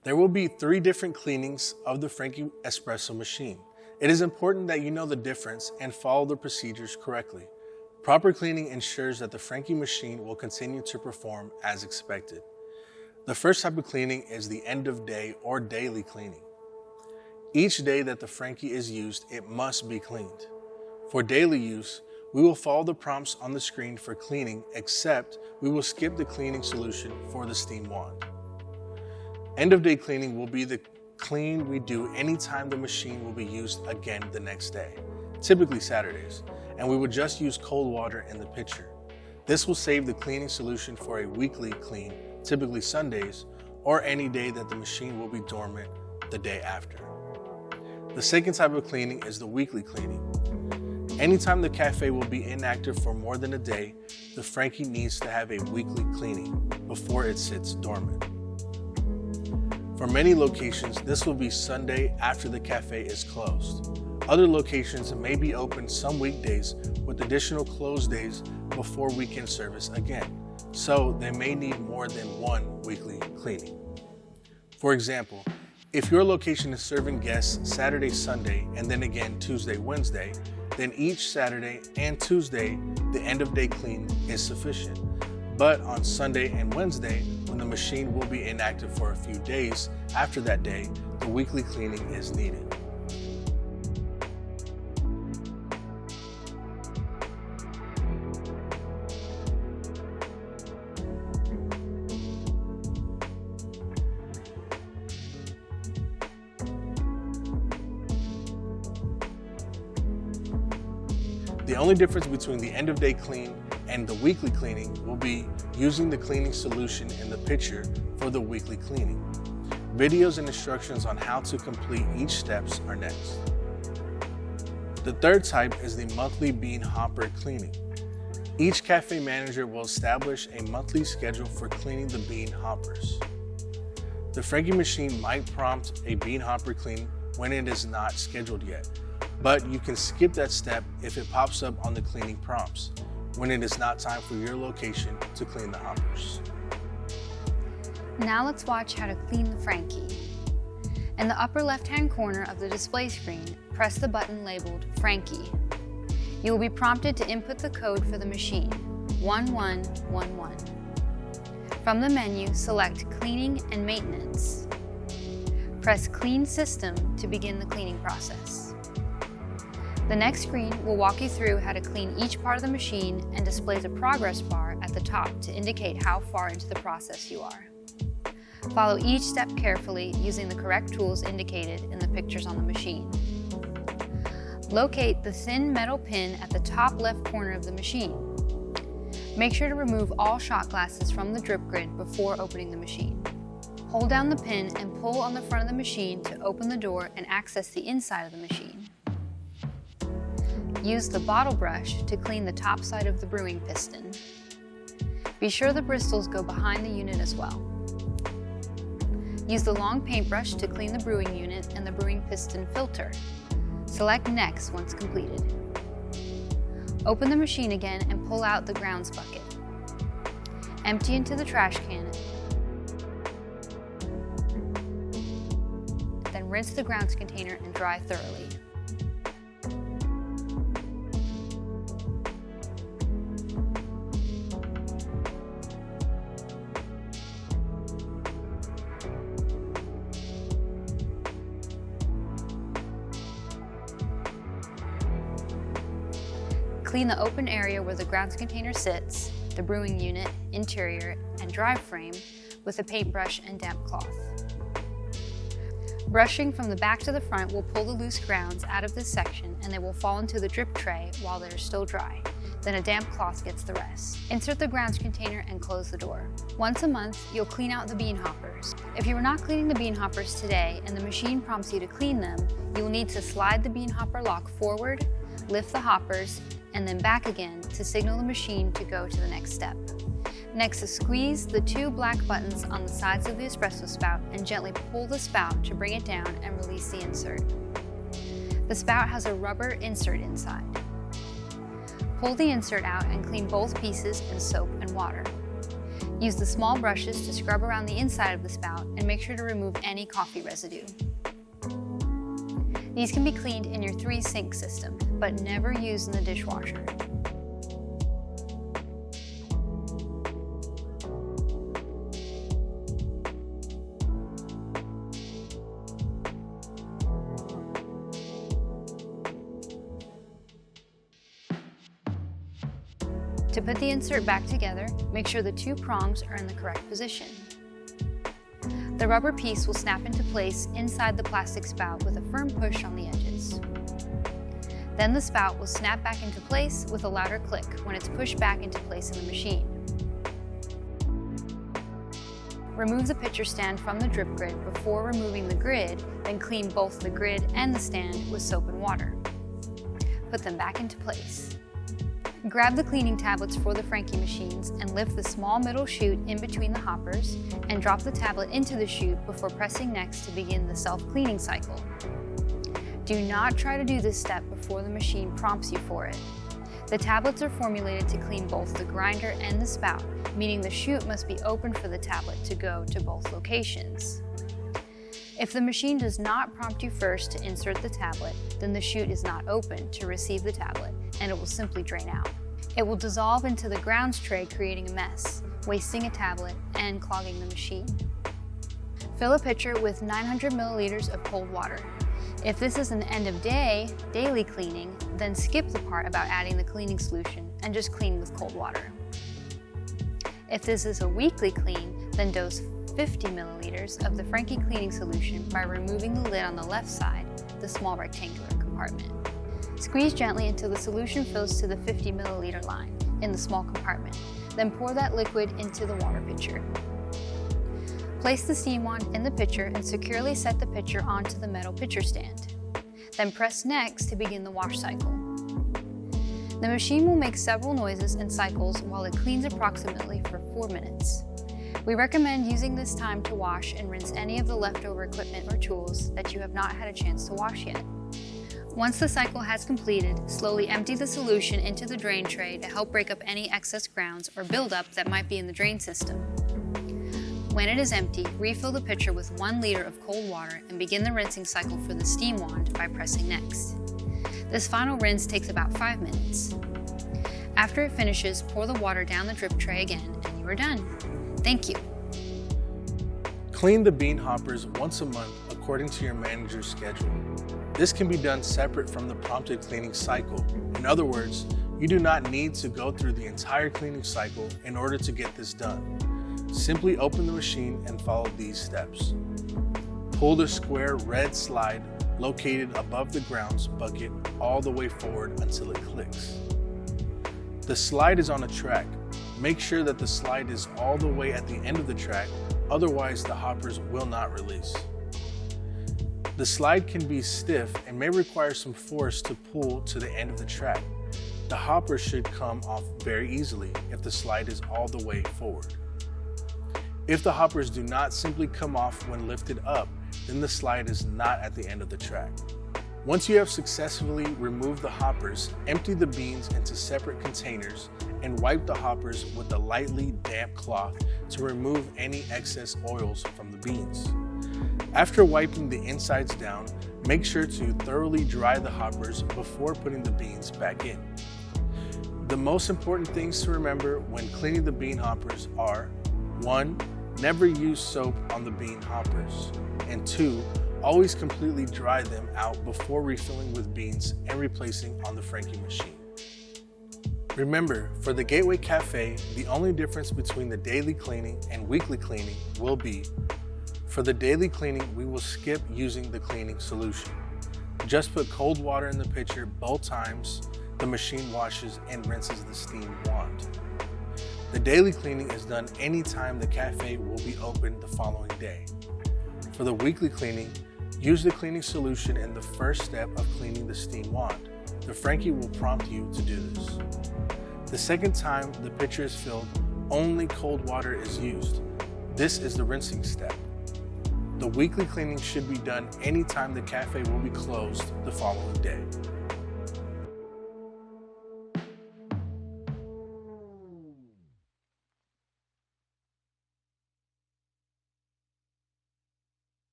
There will be 3 different cleanings of the Franke espresso machine. It is important that you know the difference and follow the procedures correctly. Proper cleaning ensures that the Franke machine will continue to perform as expected. The first type of cleaning is the end of day or daily cleaning. Each day that the Franke is used, it must be cleaned. For daily use, we will follow the prompts on the screen for cleaning, except we will skip the cleaning solution for the steam wand. End of day cleaning will be the clean we do anytime the machine will be used again the next day, typically Saturdays, and we would just use cold water in the pitcher. This will save the cleaning solution for a weekly clean, typically Sundays, or any day that the machine will be dormant the day after. The second type of cleaning is the weekly cleaning. Anytime the cafe will be inactive for more than a day, the Franke needs to have a weekly cleaning before it sits dormant. For many locations, this will be Sunday after the cafe is closed. Other locations may be open some weekdays with additional closed days before weekend service again, so they may need more than one weekly cleaning. For example, if your location is serving guests Saturday, Sunday, and then again Tuesday, Wednesday, then each Saturday and Tuesday, the end of day clean is sufficient. But on Sunday and Wednesday, when the machine will be inactive for a few days after that day, the weekly cleaning is needed. The only difference between the end of day clean and the weekly cleaning will be using the cleaning solution in the pitcher for the weekly cleaning. Videos and instructions on how to complete each steps are next. The third type is the monthly bean hopper cleaning. Each cafe manager will establish a monthly schedule for cleaning the bean hoppers. The Franke machine might prompt a bean hopper clean when it is not scheduled yet, but you can skip that step if it pops up on the cleaning prompts when it is not time for your location to clean the hoppers. Now let's watch how to clean the Franke. In the upper left-hand corner of the display screen, press the button labeled Franke. You will be prompted to input the code for the machine, 1111. From the menu, select Cleaning and Maintenance. Press Clean System to begin the cleaning process. The next screen will walk you through how to clean each part of the machine and displays a progress bar at the top to indicate how far into the process you are. Follow each step carefully using the correct tools indicated in the pictures on the machine. Locate the thin metal pin at the top left corner of the machine. Make sure to remove all shot glasses from the drip grid before opening the machine. Hold down the pin and pull on the front of the machine to open the door and access the inside of the machine. Use the bottle brush to clean the top side of the brewing piston. Be sure the bristles go behind the unit as well. Use the long paintbrush to clean the brewing unit and the brewing piston filter. Select Next once completed. Open the machine again and pull out the grounds bucket. Empty into the trash can. Then rinse the grounds container and dry thoroughly. Clean the open area where the grounds container sits, the brewing unit, interior, and drive frame with a paintbrush and damp cloth. Brushing from the back to the front will pull the loose grounds out of this section and they will fall into the drip tray while they are still dry. Then a damp cloth gets the rest. Insert the grounds container and close the door. Once a month, you'll clean out the bean hoppers. If you are not cleaning the bean hoppers today and the machine prompts you to clean them, you will need to slide the bean hopper lock forward, lift the hoppers, and then back again to signal the machine to go to the next step. Next, squeeze the 2 black buttons on the sides of the espresso spout and gently pull the spout to bring it down and release the insert. The spout has a rubber insert inside. Pull the insert out and clean both pieces in soap and water. Use the small brushes to scrub around the inside of the spout and make sure to remove any coffee residue. These can be cleaned in your 3-sink system, but never used in the dishwasher. To put the insert back together, make sure the 2 prongs are in the correct position. The rubber piece will snap into place inside the plastic spout with a firm push on the edges. Then the spout will snap back into place with a louder click when it's pushed back into place in the machine. Remove the pitcher stand from the drip grid before removing the grid, then clean both the grid and the stand with soap and water. Put them back into place. Grab the cleaning tablets for the Franke machines and lift the small middle chute in between the hoppers and drop the tablet into the chute before pressing next to begin the self-cleaning cycle. Do not try to do this step before the machine prompts you for it. The tablets are formulated to clean both the grinder and the spout, meaning the chute must be open for the tablet to go to both locations. If the machine does not prompt you first to insert the tablet, then the chute is not open to receive the tablet and it will simply drain out. It will dissolve into the grounds tray, creating a mess, wasting a tablet and clogging the machine. Fill a pitcher with 900 milliliters of cold water. If this is an end of day, daily cleaning, then skip the part about adding the cleaning solution and just clean with cold water. If this is a weekly clean, then dose 50 milliliters of the Franke Cleaning solution by removing the lid on the left side, the small rectangular compartment. Squeeze gently until the solution fills to the 50 milliliter line in the small compartment, then pour that liquid into the water pitcher. Place the steam wand in the pitcher and securely set the pitcher onto the metal pitcher stand. Then press next to begin the wash cycle. The machine will make several noises and cycles while it cleans approximately for 4 minutes. We recommend using this time to wash and rinse any of the leftover equipment or tools that you have not had a chance to wash yet. Once the cycle has completed, slowly empty the solution into the drain tray to help break up any excess grounds or buildup that might be in the drain system. When it is empty, refill the pitcher with 1 liter of cold water and begin the rinsing cycle for the steam wand by pressing next. This final rinse takes about 5 minutes. After it finishes, pour the water down the drip tray again and you are done. Thank you. Clean the bean hoppers once a month according to your manager's schedule. This can be done separate from the prompted cleaning cycle. In other words, you do not need to go through the entire cleaning cycle in order to get this done. Simply open the machine and follow these steps. Pull the square red slide located above the grounds bucket all the way forward until it clicks. The slide is on a track. Make sure that the slide is all the way at the end of the track, otherwise the hoppers will not release. The slide can be stiff and may require some force to pull to the end of the track. The hopper should come off very easily if the slide is all the way forward. If the hoppers do not simply come off when lifted up, then the slide is not at the end of the track. Once you have successfully removed the hoppers, empty the beans into separate containers and wipe the hoppers with a lightly damp cloth to remove any excess oils from the beans. After wiping the insides down, make sure to thoroughly dry the hoppers before putting the beans back in. The most important things to remember when cleaning the bean hoppers are: 1. Never use soap on the bean hoppers, and 2. Always completely dry them out before refilling with beans and replacing on the Franke machine. Remember, for the Gateway Cafe, the only difference between the daily cleaning and weekly cleaning will be: for the daily cleaning, we will skip using the cleaning solution. Just put cold water in the pitcher both times the machine washes and rinses the steam wand. The daily cleaning is done anytime the cafe will be open the following day. For the weekly cleaning, use the cleaning solution in the first step of cleaning the steam wand. The Franke will prompt you to do this. The second time the pitcher is filled, only cold water is used. This is the rinsing step. The weekly cleaning should be done anytime the cafe will be closed the following day.